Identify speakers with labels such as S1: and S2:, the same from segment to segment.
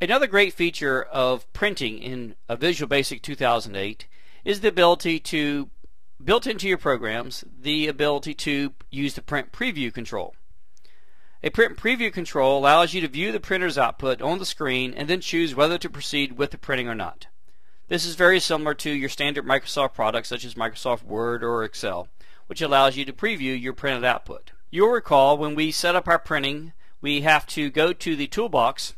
S1: Another great feature of printing in Visual Basic 2008 is the ability to, built into your programs, the ability to use the print preview control. A print preview control allows you to view the printer's output on the screen and then choose whether to proceed with the printing or not. This is very similar to your standard Microsoft products such as Microsoft Word or Excel, which allows you to preview your printed output. You'll recall when we set up our printing, we have to go to the toolbox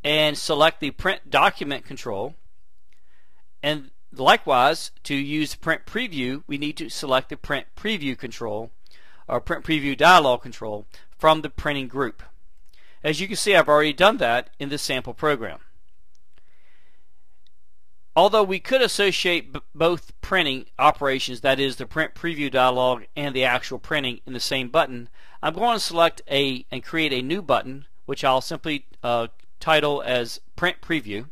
S1: and select the print document control, and likewise to use print preview we need to select the print preview control or print preview dialog control from the printing group. As you can see, I've already done that in this sample program. Although we could associate both printing operations, that is the print preview dialog and the actual printing, in the same button, I'm going to select and create a new button which I'll simply title as Print Preview,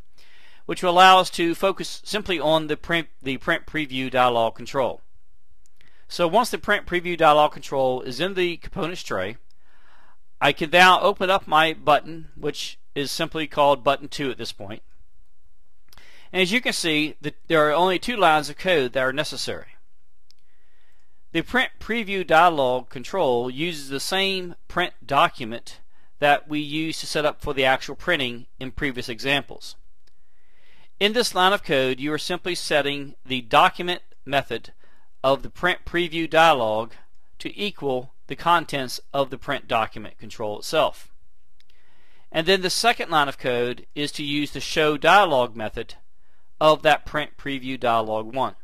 S1: which will allow us to focus simply on the print preview dialog control. So once the print preview dialog control is in the components tray, I can now open up my button, which is simply called button 2 at this point. And as you can see, there are only 2 lines of code that are necessary. The print preview dialog control uses the same print document that we used to set up for the actual printing in previous examples. In this line of code, you are simply setting the document method of the print preview dialog to equal the contents of the print document control itself. And then the second line of code is to use the show dialog method of that print preview dialog 1.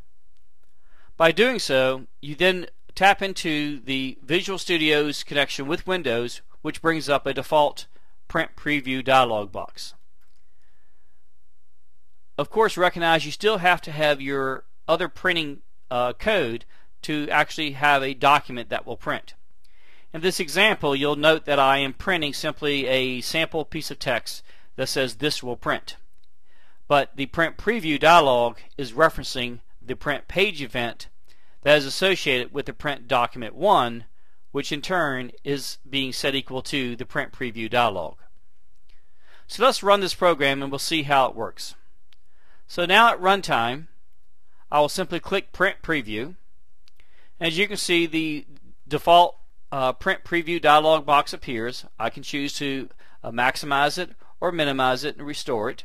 S1: By doing so, you then tap into the Visual Studio's connection with Windows, which brings up a default print preview dialog box. Of course, recognize you still have to have your other printing code to actually have a document that will print. In this example, you'll note that I am printing simply a sample piece of text that says "this will print." But the print preview dialog is referencing the print page event that is associated with the print document 1, which in turn is being set equal to the print preview dialog. So let's run this program and we'll see how it works. So now at runtime, I will simply click print preview. As you can see, the default print preview dialog box appears. I can choose to maximize it or minimize it and restore it.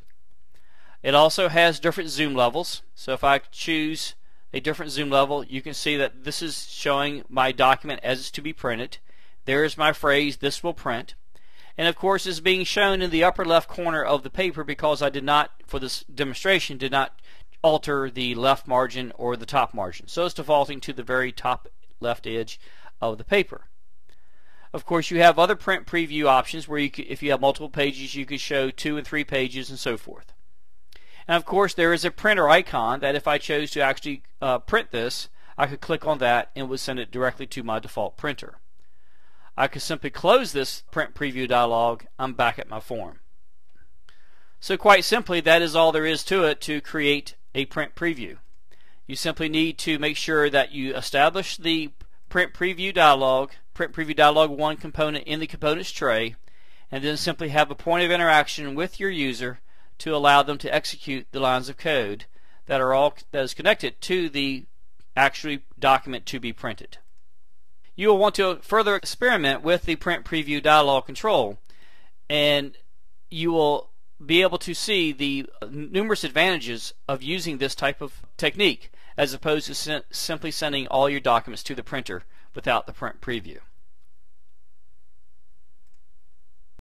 S1: It also has different zoom levels. So if I choose a different zoom level, you can see that this is showing my document as it's to be printed. There is my phrase, "this will print." And of course it's being shown in the upper left corner of the paper because I did not, for this demonstration, did not alter the left margin or the top margin. So it's defaulting to the very top left edge of the paper. Of course you have other print preview options where you could, if you have multiple pages, you could show 2 and 3 pages and so forth. And of course there is a printer icon that if I chose to actually print this, I could click on that and it would send it directly to my default printer. I could simply close this print preview dialog. I'm back at my form. So quite simply, that is all there is to it to create a print preview. You simply need to make sure that you establish the print preview dialog 1 component in the components tray, and then simply have a point of interaction with your user to allow them to execute the lines of code that is connected to the actual document to be printed. You will want to further experiment with the print preview dialog control, and you will be able to see the numerous advantages of using this type of technique as opposed to simply sending all your documents to the printer without the print preview.